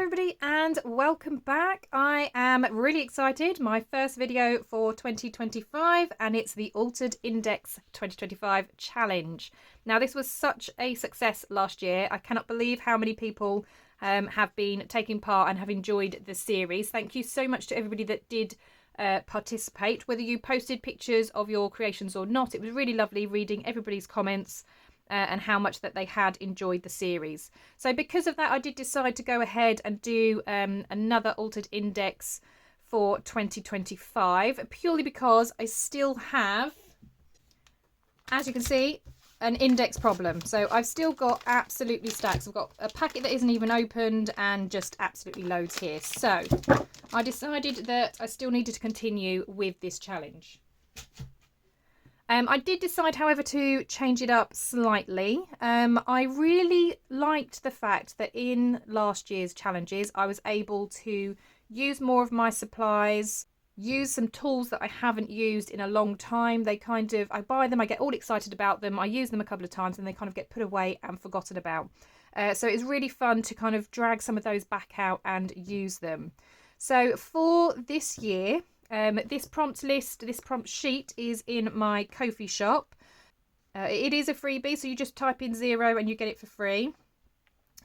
everybody and welcome back. I am really excited. My first video for 2025 and it's the Altered Index 2025 challenge. Now this was such a success last year. I cannot believe how many people have been taking part and have enjoyed the series. Thank you so much to everybody that did participate, whether you posted pictures of your creations or not. It was really lovely reading everybody's comments and how much that they had enjoyed the series. So because of that, I did decide to go ahead and do another Altered Index for 2025, purely because I still have, as you can see, an index problem. So I've still got absolutely stacks. I've got a packet that isn't even opened and just absolutely loads here. So I decided that I still needed to continue with this challenge. I did decide, however, to change it up slightly. I really liked the fact that in last year's challenges, I was able to use more of my supplies, use some tools that I haven't used in a long time. I buy them, I get all excited about them, I use them a couple of times and they kind of get put away and forgotten about. So it's really fun to kind of drag some of those back out and use them. So for this year, this prompt sheet is in my Ko-fi shop. It is a freebie, so you just type in 0 and you get it for free.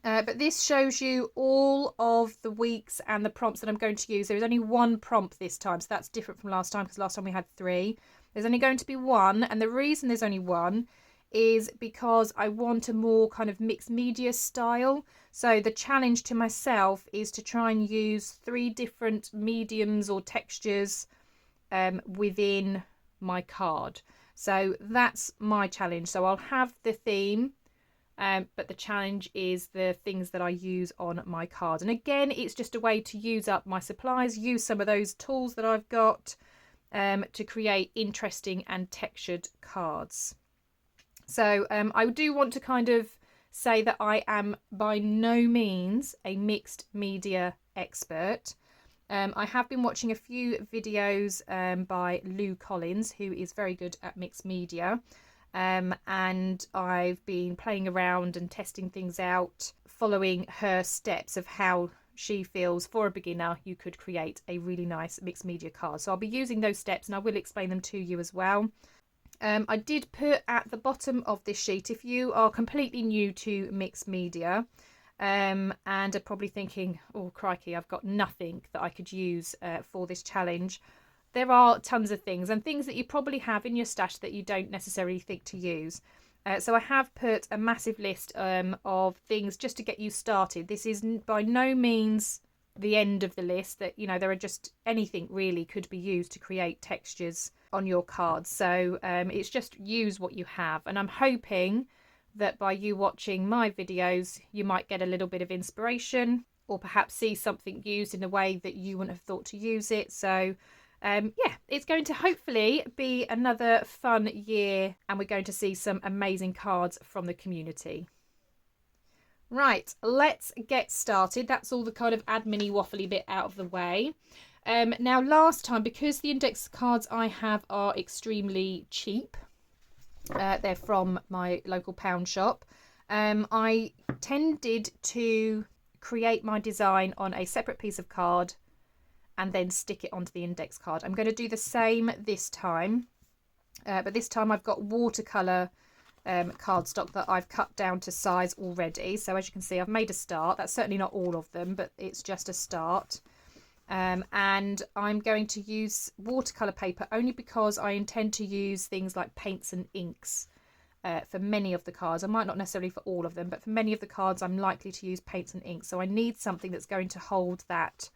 But this shows you all of the weeks and the prompts that I'm going to use. There is only one prompt this time, so that's different from last time because last time we had 3. There's only going to be 1, and the reason there's only 1 is because I want a more kind of mixed media style. So the challenge to myself is to try and use 3 different mediums or textures within my card. So that's my challenge. So I'll have the theme, but the challenge is the things that I use on my card. And again, it's just a way to use up my supplies, use some of those tools that I've got to create interesting and textured cards. So I do want to kind of say that I am by no means a mixed media expert. I have been watching a few videos by Lou Collins, who is very good at mixed media. And I've been playing around and testing things out, following her steps of how she feels for a beginner you could create a really nice mixed media card. So I'll be using those steps and I will explain them to you as well. I did put at the bottom of this sheet, if you are completely new to mixed media and are probably thinking, oh crikey, I've got nothing that I could use for this challenge. There are tons of things and things that you probably have in your stash that you don't necessarily think to use. So I have put a massive list of things just to get you started. This is by no means the end of the list. That, you know, there are just anything really could be used to create textures on your cards. So it's just use what you have, and I'm hoping that by you watching my videos you might get a little bit of inspiration or perhaps see something used in a way that you wouldn't have thought to use it. So yeah, it's going to hopefully be another fun year and we're going to see some amazing cards from the community. Right, let's get started. That's all the kind of admin-y waffly bit out of the way. Now last time, because the index cards I have are extremely cheap, they're from my local pound shop, I tended to create my design on a separate piece of card and then stick it onto the index card. I'm going to do the same this time, but this time I've got watercolour cardstock that I've cut down to size already. So as you can see, I've made a start. That's certainly not all of them, but it's just a start. And I'm going to use watercolour paper only because I intend to use things like paints and inks for many of the cards. I might not necessarily for all of them, but for many of the cards I'm likely to use paints and inks. So I need something that's going to hold that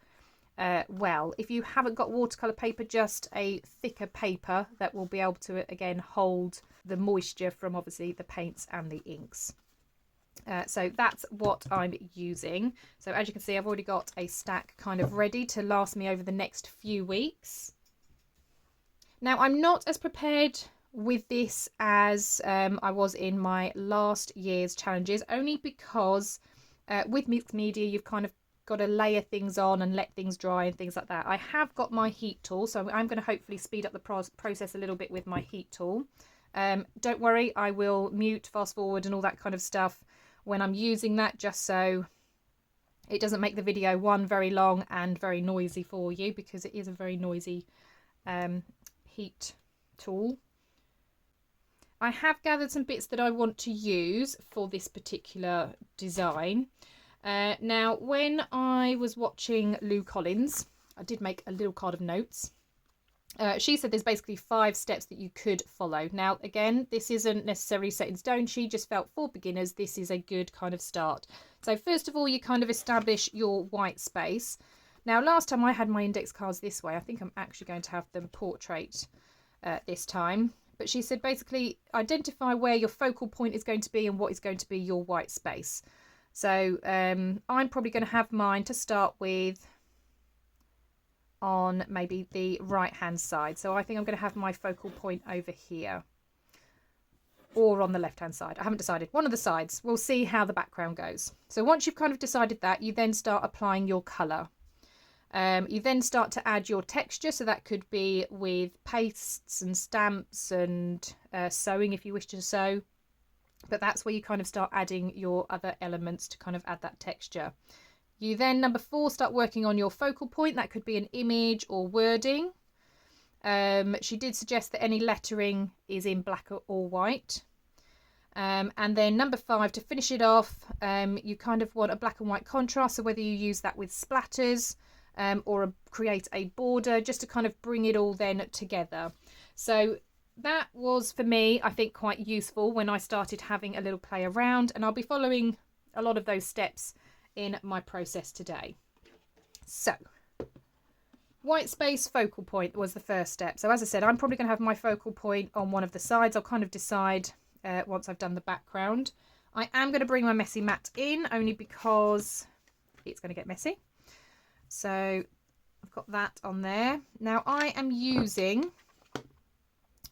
well. If you haven't got watercolour paper, just a thicker paper that will be able to again hold the moisture from obviously the paints and the inks. So that's what I'm using. So as you can see, I've already got a stack kind of ready to last me over the next few weeks. Now I'm not as prepared with this as I was in my last year's challenges, only because with mixed media you've kind of got to layer things on and let things dry and things like that. I have got my heat tool, so I'm going to hopefully speed up the process a little bit with my heat tool. Don't worry, I will mute, fast forward and all that kind of stuff when I'm using that, just so it doesn't make the video one very long and very noisy for you, because it is a very noisy heat tool. I have gathered some bits that I want to use for this particular design. Now, when I was watching Lou Collins, I did make a little card of notes. She said there's basically 5 steps that you could follow. Now, again, this isn't necessarily set in stone. She just felt for beginners, this is a good kind of start. So first of all, you kind of establish your white space. Now, last time I had my index cards this way. I think I'm actually going to have them portrait this time. But she said basically identify where your focal point is going to be and what is going to be your white space. So I'm probably going to have mine to start with on maybe the right hand side. So I think I'm going to have my focal point over here, or on the left hand side. I haven't decided. One of the sides. We'll see how the background goes. So once you've kind of decided that, you then start applying your colour. You then start to add your texture, so that could be with pastes and stamps and sewing if you wish to sew, but that's where you kind of start adding your other elements to kind of add that texture. You then, number 4, start working on your focal point. That could be an image or wording. She did suggest that any lettering is in black or white. And then number 5, to finish it off, you kind of want a black and white contrast, so whether you use that with splatters or create a border, just to kind of bring it all then together. So that was, for me, I think quite useful when I started having a little play around, and I'll be following a lot of those steps in my process today. So white space focal point was the first step. So as I said, I'm probably going to have my focal point on one of the sides. I'll kind of decide once I've done the background. I am going to bring my messy mat in, only because it's going to get messy. So I've got that on there. Now I am using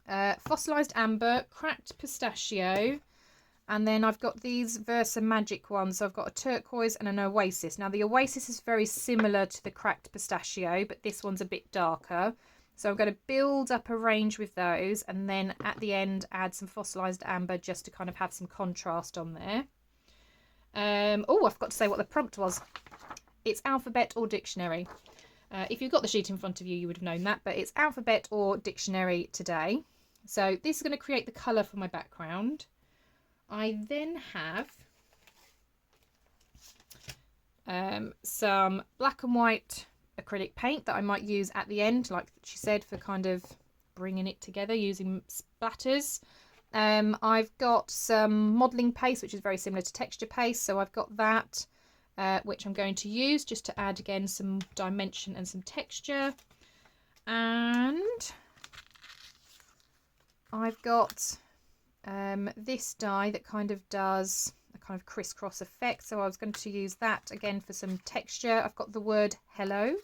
fossilized amber, cracked pistachio, and then I've got these Versa Magic ones. So I've got a turquoise and an oasis. Now the oasis is very similar to the cracked pistachio, but this one's a bit darker. So I'm going to build up a range with those, and then at the end add some fossilized amber just to kind of have some contrast on there. Oh, I forgot to say what the prompt was. It's alphabet or dictionary. If you've got the sheet in front of you, you would have known that, but it's alphabet or dictionary today. So this is going to create the colour for my background. I then have some black and white acrylic paint that I might use at the end, like she said, for kind of bringing it together using splatters. I've got some modelling paste, which is very similar to texture paste, so I've got that, which I'm going to use just to add again some dimension and some texture. And I've got this die that kind of does a kind of crisscross effect, so I was going to use that again for some texture. I've got the word hello,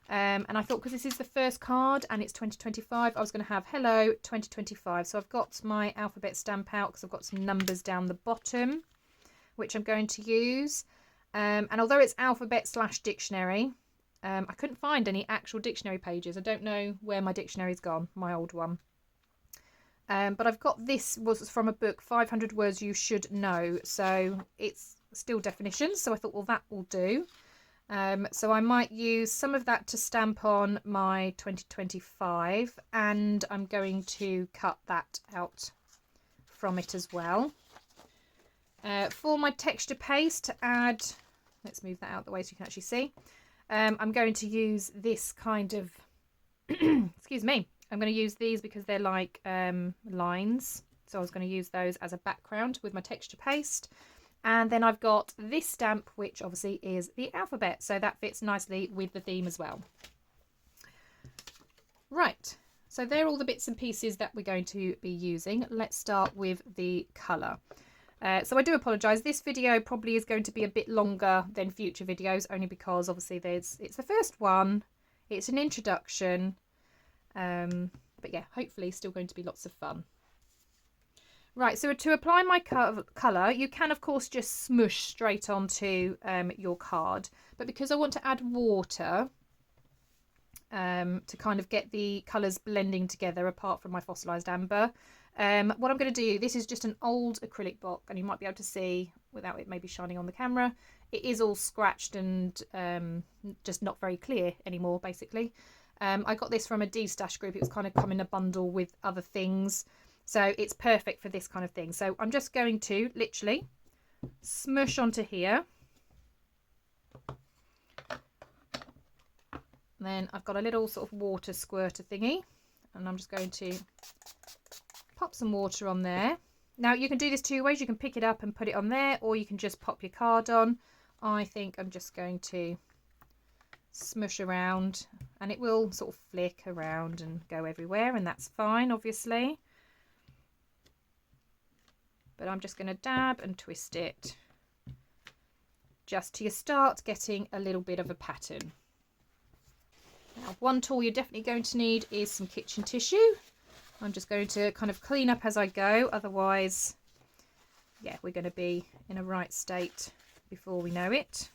and I thought, because this is the first card and it's 2025, I was going to have hello 2025. So I've got my alphabet stamp out because I've got some numbers down the bottom, which I'm going to use. And although it's alphabet / dictionary, I couldn't find any actual dictionary pages. I don't know where my dictionary's gone, my old one. But I've got, this was from a book, 500 Words You Should Know. So it's still definitions. So I thought, well, that will do. So I might use some of that to stamp on my 2025. And I'm going to cut that out from it as well. For my texture paste to add, let's move that out the way so you can actually see. I'm going to use this kind of, excuse me, I'm going to use these because they're like lines. So I was going to use those as a background with my texture paste. And then I've got this stamp, which obviously is the alphabet. So that fits nicely with the theme as well. Right, so they're all the bits and pieces that we're going to be using. Let's start with the colour. So I do apologise, this video probably is going to be a bit longer than future videos, only because obviously it's the first one, it's an introduction, but yeah, hopefully still going to be lots of fun. Right, so to apply my colour, you can of course just smush straight onto your card, but because I want to add water to kind of get the colours blending together apart from my fossilised amber, What I'm going to do, this is just an old acrylic block, and you might be able to see without it maybe shining on the camera. It is all scratched and just not very clear anymore, basically. I got this from a D-stash group. It was kind of come in a bundle with other things. So it's perfect for this kind of thing. So I'm just going to literally smush onto here. And then I've got a little sort of water squirter thingy, and I'm just going to pop some water on there. Now you can do this two ways. You can pick it up and put it on there, or you can just pop your card on. I think I'm just going to smush around, and it will sort of flick around and go everywhere, and that's fine, obviously. But I'm just going to dab and twist it just till you start getting a little bit of a pattern. Now, one tool you're definitely going to need is some kitchen tissue. I'm just going to kind of clean up as I go, otherwise, yeah, we're going to be in a right state before we know it.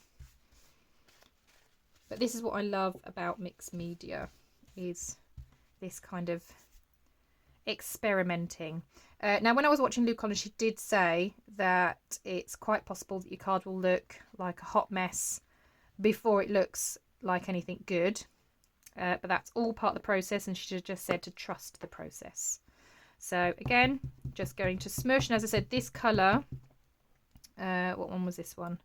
But this is what I love about mixed media, is this kind of experimenting. Now, when I was watching Luke Collins, she did say that it's quite possible that your card will look like a hot mess before it looks like anything good. But that's all part of the process, and she just said to trust the process. So again, just going to smush. And as I said, this colour, what one was this one?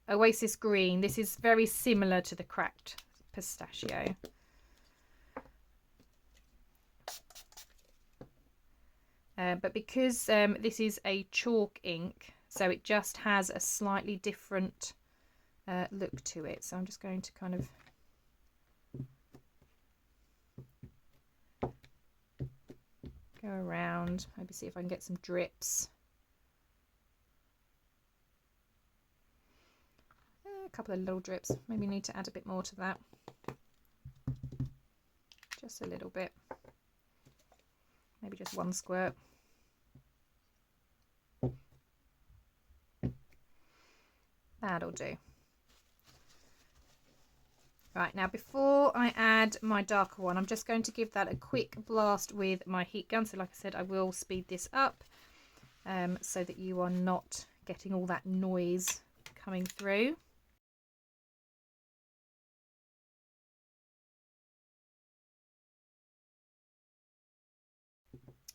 Oasis Green. This is very similar to the cracked pistachio. But because this is a chalk ink, so it just has a slightly different look to it. So I'm just going to kind of go around, maybe see if I can get some drips. A couple of little drips. Maybe need to add a bit more to that. Just a little bit. Maybe just one squirt. That'll do. Right, now before I add my darker one, I'm just going to give that a quick blast with my heat gun. So like I said, I will speed this up so that you are not getting all that noise coming through.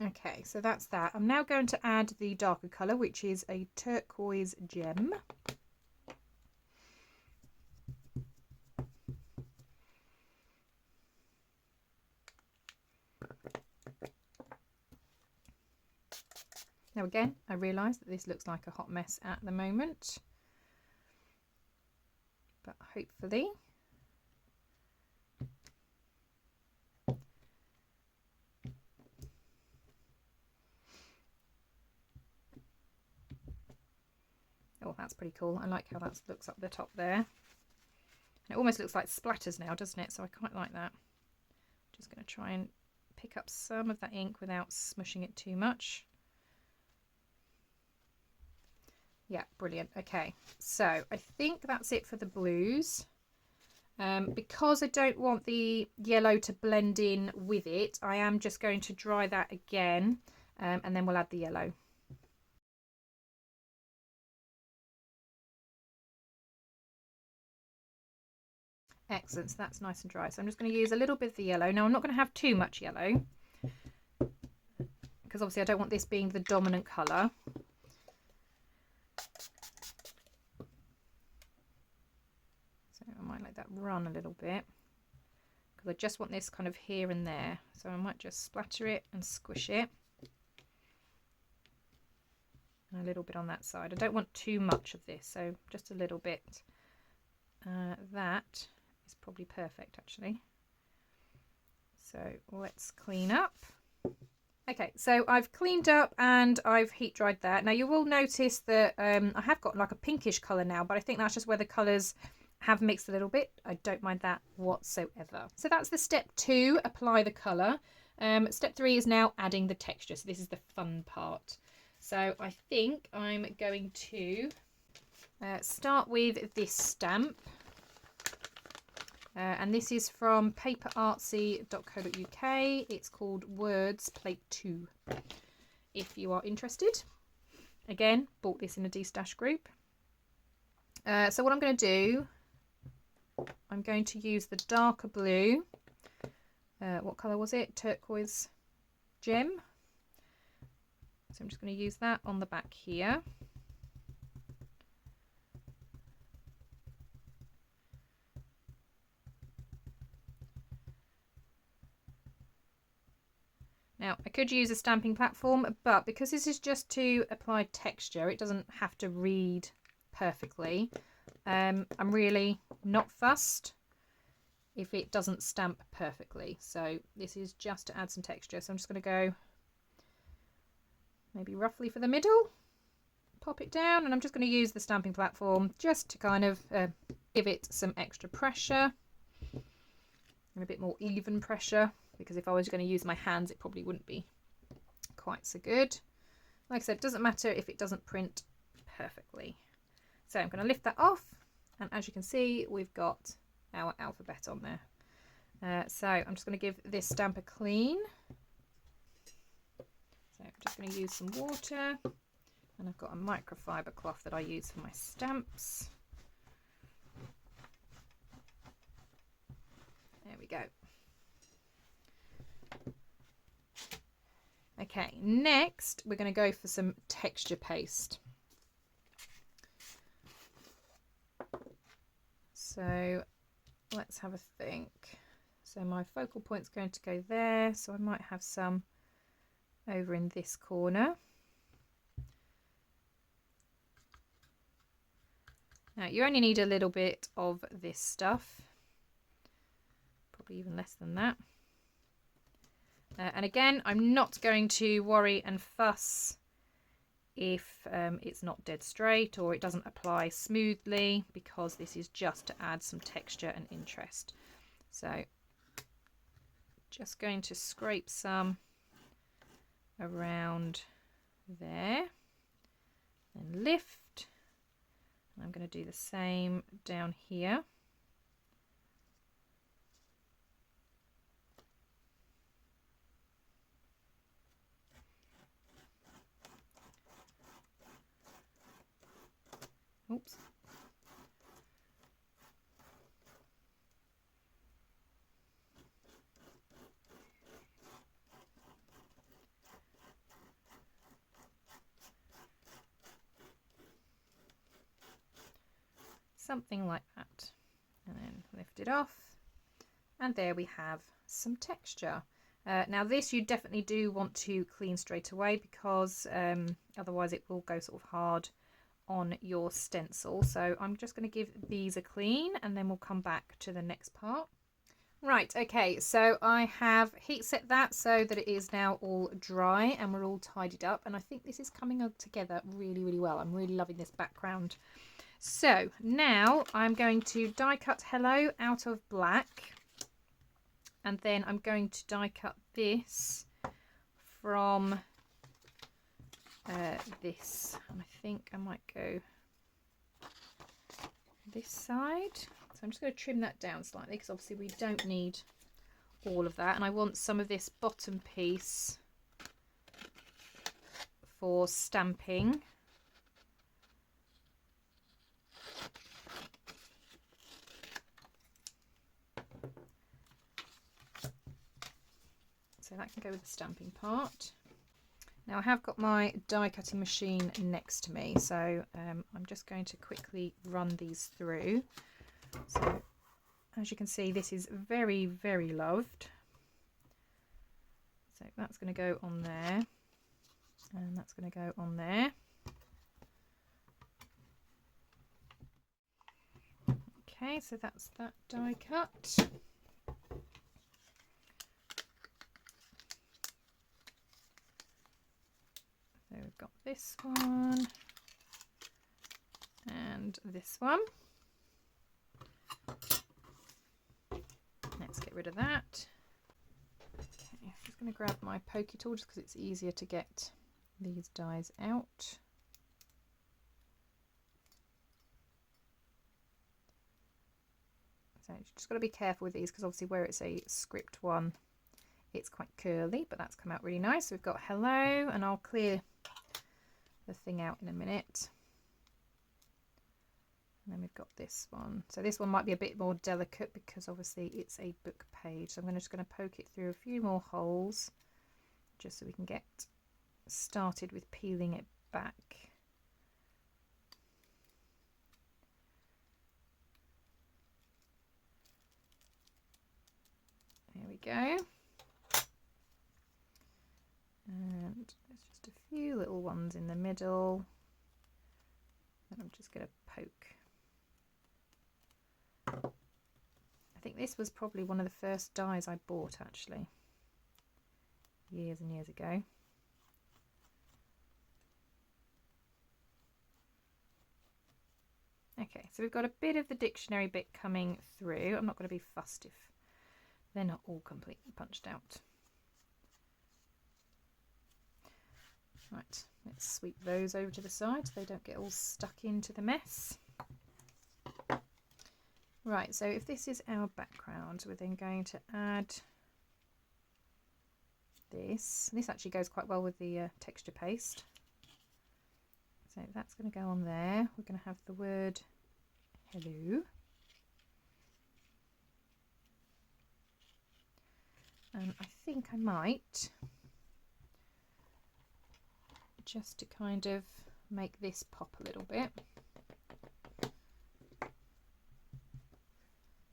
Okay, so that's that. I'm now going to add the darker colour, which is a turquoise gem. Now again, I realise that this looks like a hot mess at the moment, but hopefully oh, that's pretty cool. I like how that looks up the top there. And it almost looks like splatters now, doesn't it? So I quite like that. Just going to try and pick up some of that ink without smushing it too much. Yeah, brilliant. Okay, so I think that's it for the blues. Because I don't want the yellow to blend in with it, I am just going to dry that again, and then we'll add the yellow. Excellent, so that's nice and dry. So I'm just going to use a little bit of the yellow. Now I'm not going to have too much yellow, because obviously I don't want this being the dominant colour. So I might let that run a little bit, because I just want this kind of here and there. So I might just splatter it and squish it. And a little bit on that side. I don't want too much of this, so just a little bit. That is probably perfect, actually. So let's clean up. Okay, so I've cleaned up and I've heat dried that. Now you will notice that I have got like a pinkish colour now, but I think that's just where the colours have mixed a little bit. I don't mind that whatsoever. So that's the step 2, apply the colour. Step 3 is now adding the texture. So this is the fun part. So I think I'm going to start with this stamp. And this is from paperartsy.co.uk. It's called Words Plate 2. if you are interested. Again, bought this in a D-Stash group. So what I'm going to do, I'm going to use the darker blue. What colour was it? Turquoise gem. So I'm just going to use that on the back here. Now, I could use a stamping platform, but because this is just to apply texture, it doesn't have to read perfectly. I'm really not fussed if it doesn't stamp perfectly. So this is just to add some texture. So I'm just going to go maybe roughly for the middle, pop it down, and I'm just going to use the stamping platform just to kind of give it some extra pressure and a bit more even pressure, because if I was going to use my hands it probably wouldn't be quite so good. Like I said, it doesn't matter if it doesn't print perfectly. So I'm going to lift that off, and as you can see we've got our alphabet on there. So I'm just going to give this stamp a clean. So I'm just going to use some water, and I've got a microfiber cloth that I use for my stamps. There we go. Okay, next we're going to go for some texture paste. So let's have a think. So my focal point's going to go there, so I might have some over in this corner. Now you only need a little bit of this stuff, probably even less than that. And again, I'm not going to worry and fuss if it's not dead straight or it doesn't apply smoothly, because this is just to add some texture and interest. So just going to scrape some around there, then lift, and I'm going to do the same down here. Oops. Something like that, and then lift it off, and there we have some texture. Now this you definitely do want to clean straight away, because otherwise it will go sort of hard on your stencil. So I'm just going to give these a clean, and then we'll come back to the next part. Right, okay, so I have heat set that so that it is now all dry and we're all tidied up, and I think this is coming together really, really well. I'm really loving this background. So now I'm going to die cut Hello out of black, and then I'm going to die cut this from this, and I think I might go this side. So I'm just going to trim that down slightly, because obviously we don't need all of that, and I want some of this bottom piece for stamping. So that can go with the stamping part. Now I have got my die cutting machine next to me, so I'm just going to quickly run these through. So as you can see, this is very, very loved. So that's going to go on there, and that's going to go on there. Okay, so that's that die cut. So we've got this one and this one. Let's get rid of that. Okay, I'm just going to grab my pokey tool just because it's easier to get these dies out. So you've just got to be careful with these, because obviously where it's a script one, It's quite curly, but that's come out really nice. So we've got hello, and I'll clear the thing out in a minute. And then we've got this one. So this one might be a bit more delicate because obviously it's a book page. So I'm just going to poke it through a few more holes just so we can get started with peeling it back. There we go. And there's just a few little ones in the middle. And I'm just going to poke. I think this was probably one of the first dies I bought actually, years and years ago. Okay, so we've got a bit of the dictionary bit coming through. I'm not going to be fussed if they're not all completely punched out. Right, let's sweep those over to the side so they don't get all stuck into the mess. Right, so if this is our background, we're then going to add this. This actually goes quite well with the texture paste. So that's going to go on there. We're going to have the word hello. And I think I might, just to kind of make this pop a little bit,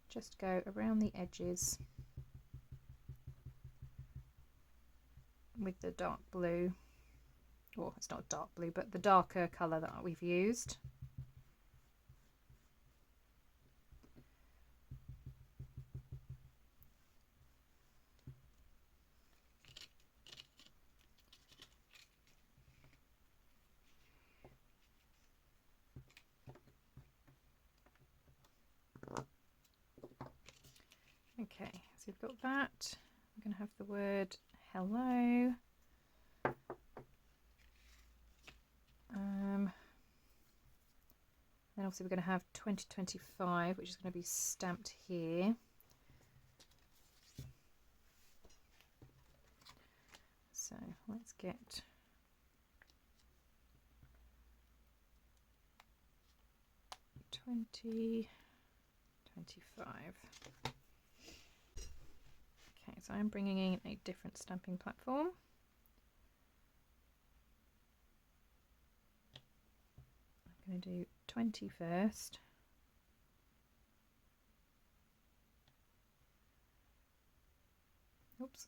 just go around the edges with the dark blue, or it's not dark blue, but the darker colour that we've used. Okay, so we've got that. We're going to have the word hello. Then obviously we're going to have 2025, which is going to be stamped here. So let's get $20.25. Okay, so I'm bringing in a different stamping platform. I'm going to do 20 first. Oops.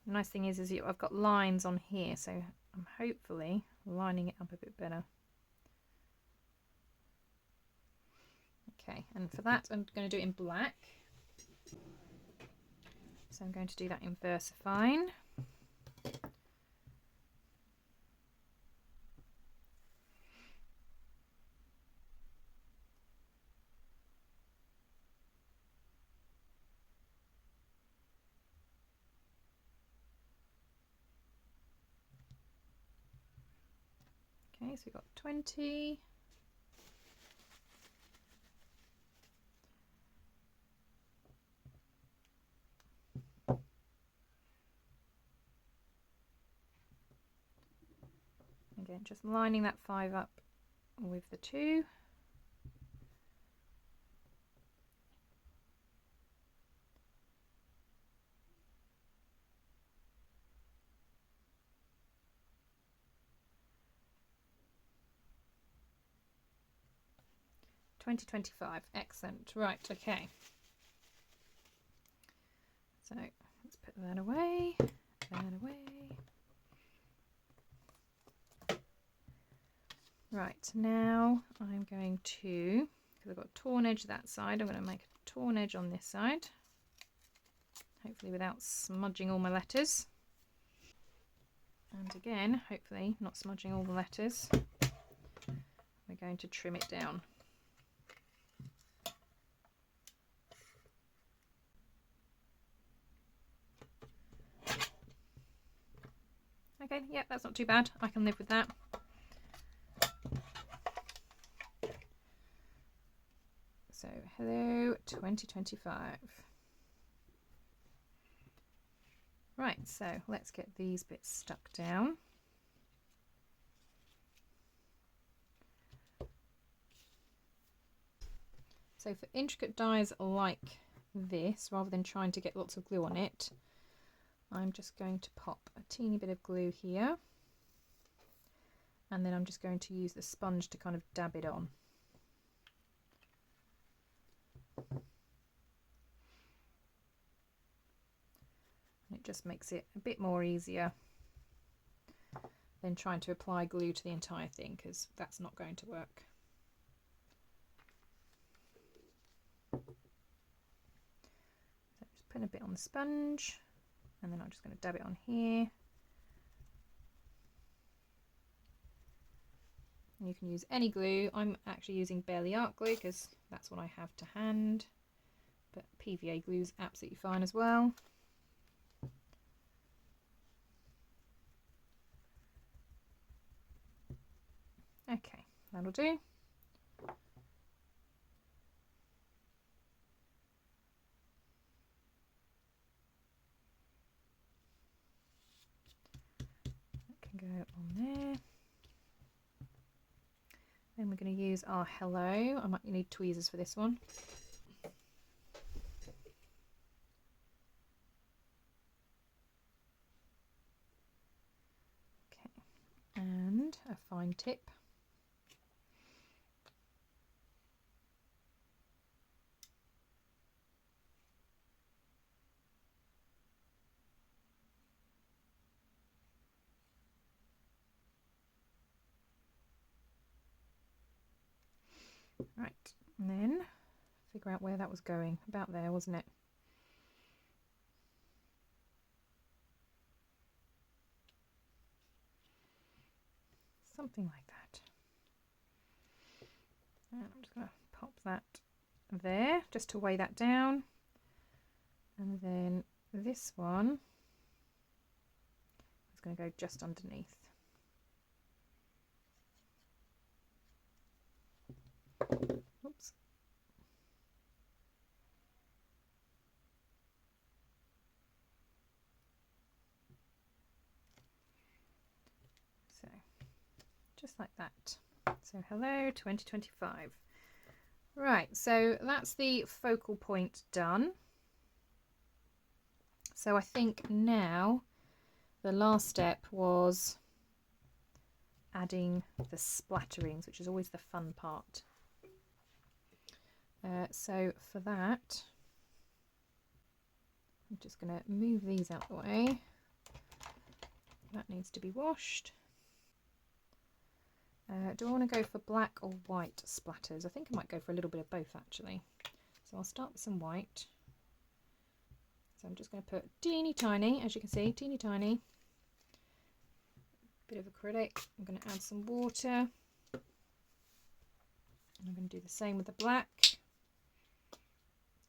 The nice thing is I've got lines on here, so I'm hopefully lining it up a bit better. Okay, and for that I'm going to do it in black. So I'm going to do that in VersaFine. Okay, so we've got 20. Again, just lining that 5 up with the 2. $20.25. Excellent. Right, okay. So let's put that away. That away. Right, now I'm going to, because I've got a torn edge that side, I'm going to make a torn edge on this side. Hopefully without smudging all my letters. And again, hopefully not smudging all the letters. We're going to trim it down. Okay, yeah, that's not too bad. I can live with that. hello 2025. Right, so let's get these bits stuck down. So for intricate dies like this, rather than trying to get lots of glue on it, I'm just going to pop a teeny bit of glue here, and then I'm just going to use the sponge to kind of dab it on. It just makes it a bit more easier than trying to apply glue to the entire thing, because that's not going to work. So just put a bit on the sponge, and then I'm just going to dab it on here. And you can use any glue. I'm actually using Barely Art glue because that's what I have to hand, but PVA glue is absolutely fine as well. Okay, that'll do. That can go on there. Then we're going to use our hello. I might need tweezers for this one. Okay, and a fine tip. Right, and then figure out where that was going. About there, wasn't it? Something like that. And I'm just going to pop that there just to weigh that down. And then this one is going to go just underneath. Oops. So just like that. So hello 2025. Right, so that's the focal point done. So I think now the last step was adding the splatterings, which is always the fun part. So for that, I'm just going to move these out the way. That needs to be washed. Do I want to go for black or white splatters? I think I might go for a little bit of both actually. So I'll start with some white. So I'm just going to put teeny tiny, as you can see, teeny tiny. Bit of acrylic. I'm going to add some water. And I'm going to do the same with the black.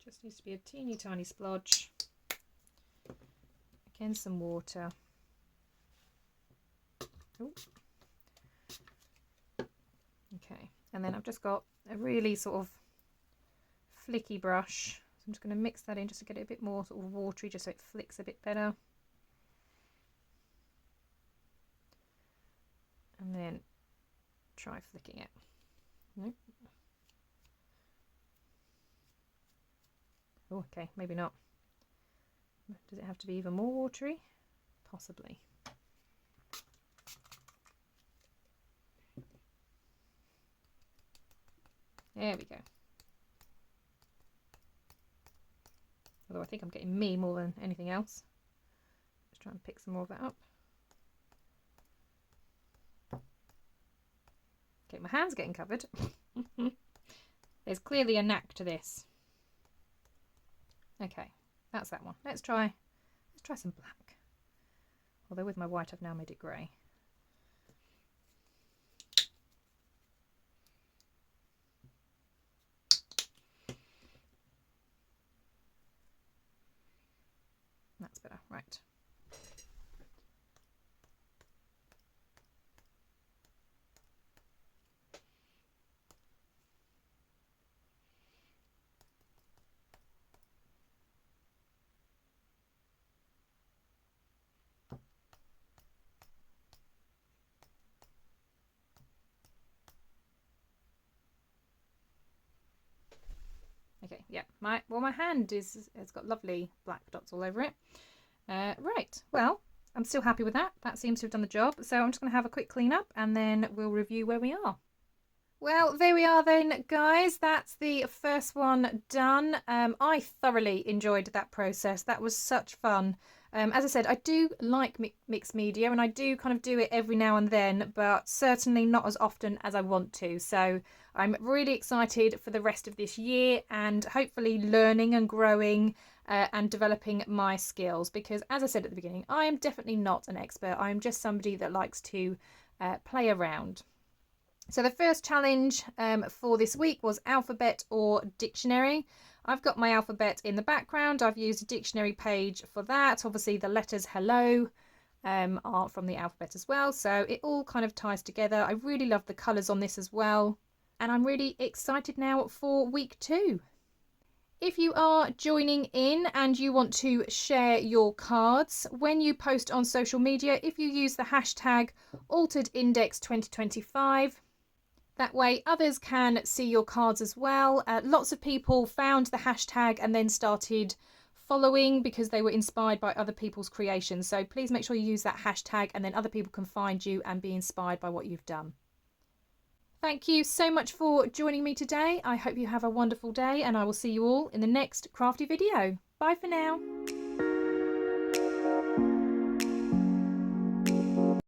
Just needs to be a teeny tiny splodge. Again, some water. Ooh. Okay, and then I've just got a really sort of flicky brush. So I'm just going to mix that in just to get it a bit more sort of watery, just so it flicks a bit better. And then try flicking it. Nope. Oh, okay, maybe not. Does it have to be even more watery? Possibly. There we go. Although I think I'm getting me more than anything else. Let's try and pick some more of that up. Okay, my hand's getting covered. There's clearly a knack to this. Okay, that's that one. Let's try some black. Although with my white I've now made it grey. That's better, right. Okay, yeah, my hand has got lovely black dots all over it. Right, well, I'm still happy with that. That seems to have done the job. So I'm just going to have a quick clean up and then we'll review where we are. Well, there we are then, guys. That's the first one done. I thoroughly enjoyed that process. That was such fun. As I said, I do like mixed media and I do kind of do it every now and then, but certainly not as often as I want to. So I'm really excited for the rest of this year and hopefully learning and growing and developing my skills, because as I said at the beginning, I am definitely not an expert. I'm just somebody that likes to play around. So the first challenge for this week was alphabet or dictionary. I've got my alphabet in the background. I've used a dictionary page for that. Obviously the letters hello are from the alphabet as well. So it all kind of ties together. I really love the colours on this as well. And I'm really excited now for week 2. If you are joining in and you want to share your cards, when you post on social media, if you use the hashtag AlteredIndex2025, that way others can see your cards as well. Lots of people found the hashtag and then started following because they were inspired by other people's creations. So please make sure you use that hashtag and then other people can find you and be inspired by what you've done. Thank you so much for joining me today. I hope you have a wonderful day and I will see you all in the next crafty video. Bye for now.